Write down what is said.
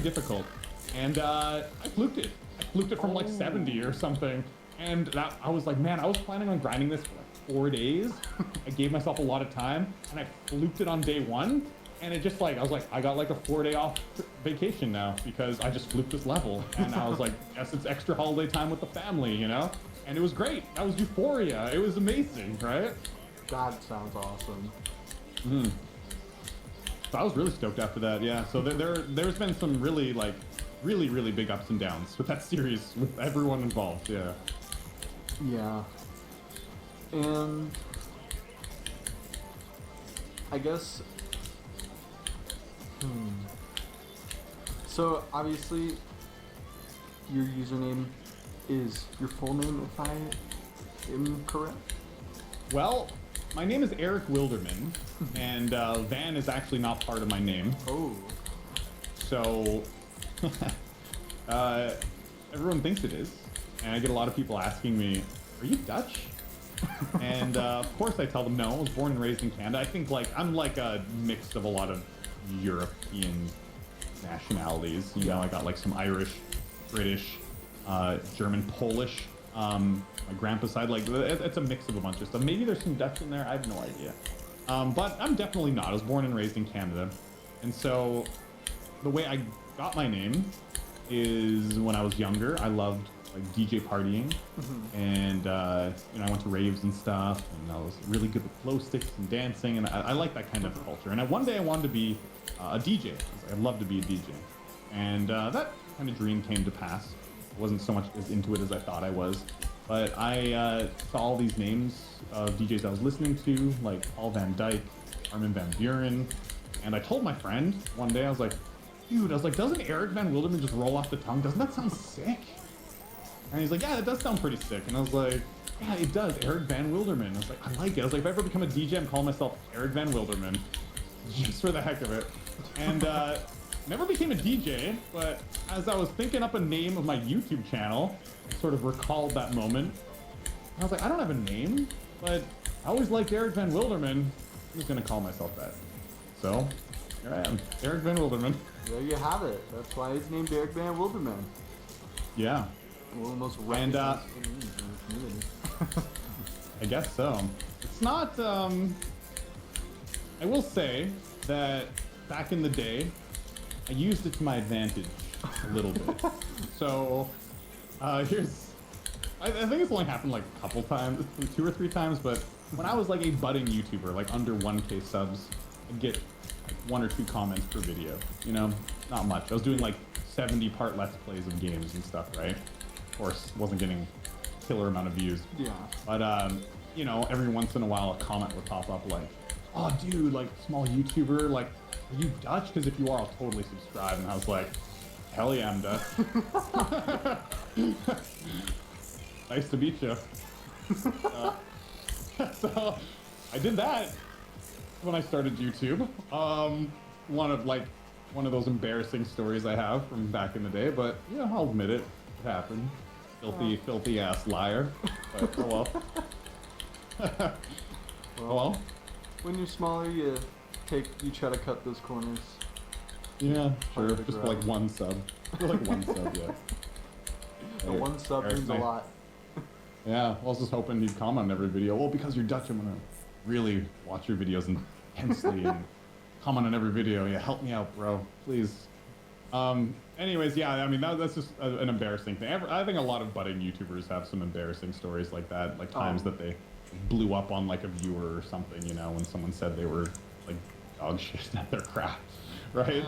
difficult. And I fluked it. I fluked it from like 70 or something. And that I was like, man, I was planning on grinding this for like 4 days. I gave myself a lot of time, and I fluked it on day 1. And it just like, I was like, I got like a 4-day off vacation now because I just fluked this level. And I was like, yes, it's extra holiday time with the family, you know? And it was great. That was euphoria. It was amazing, right? That sounds awesome. Mm. So I was really stoked after that, yeah. So there's been some really, like, really big ups and downs with that series, with everyone involved, yeah. Yeah. And I guess, so obviously your username is your full name, if I am correct? Well, my name is Eric Wilderman, and Van is actually not part of my name. Oh. So, everyone thinks it is, and I get a lot of people asking me, are you Dutch? And of course I tell them no, I was born and raised in Canada. I think like, I'm like a mix of a lot of European nationalities. You know, I got like some Irish, British, German, Polish. My grandpa's side, like, it's a mix of a bunch of stuff. Maybe there's some Dutch in there, I have no idea. But I'm definitely not. I was born and raised in Canada. And so the way I got my name is when I was younger, I loved like DJ partying. And, you know, I went to raves and stuff, and I was really good with glow sticks and dancing, and I like that kind of culture. And one day I wanted to be a DJ. I'd love to be a DJ. And that kind of dream came to pass. I wasn't so much as into it as I thought I was. But I saw all these names of DJs I was listening to, like Paul Van Dyke, Armin van Buuren, and I told my friend one day, I was like, dude, doesn't Eric Van Wilderman just roll off the tongue? Doesn't that sound sick? And he's like, yeah, it does sound pretty sick. And I was like, yeah, it does, Eric Van Wilderman. I was like, I like it. I was like, if I ever become a DJ, I'm calling myself Eric Van Wilderman, just for the heck of it. And never became a DJ, but as I was thinking up a name of my YouTube channel, I sort of recalled that moment. I was like, I don't have a name, but I always liked Eric Van Wilderman. I'm just gonna call myself that. So, here I am, Eric Van Wilderman. There you have it. That's why he's named Eric Van Wilderman. Yeah. One of the most recognized names in the community. I guess so. It's not, I will say that back in the day, I used it to my advantage a little bit. So, here's, I think it's only happened like a couple times, 2 or 3 times, but when I was like a budding YouTuber, like under 1K subs, I'd get like 1 or 2 comments per video, you know, not much. I was doing like 70-part Let's Plays of games and stuff, right? Of course, wasn't getting a killer amount of views. Yeah. But, you know, every once in a while a comment would pop up like, oh dude, like small YouTuber, like, are you Dutch? Because if you are, I'll totally subscribe. And I was like, hell yeah, I'm Dutch. Nice to meet you. So I did that when I started YouTube. One of those embarrassing stories I have from back in the day, but yeah, I'll admit it. It happened. Filthy ass liar. But oh well. Oh well. When you're smaller, you try to cut those corners. Yeah, sure. Just for like 1 sub. For like 1 sub, yeah. The 1 sub means a lot. Yeah, I was just hoping you'd comment on every video. Well, because you're Dutch, I'm gonna really watch your videos intensely and comment on every video. Yeah, help me out, bro, please. Anyways, yeah, I mean, that's just an embarrassing thing. I think a lot of budding YouTubers have some embarrassing stories like that, like times that they blew up on like a viewer or something, you know, when someone said they were like dog shit at their craft, right?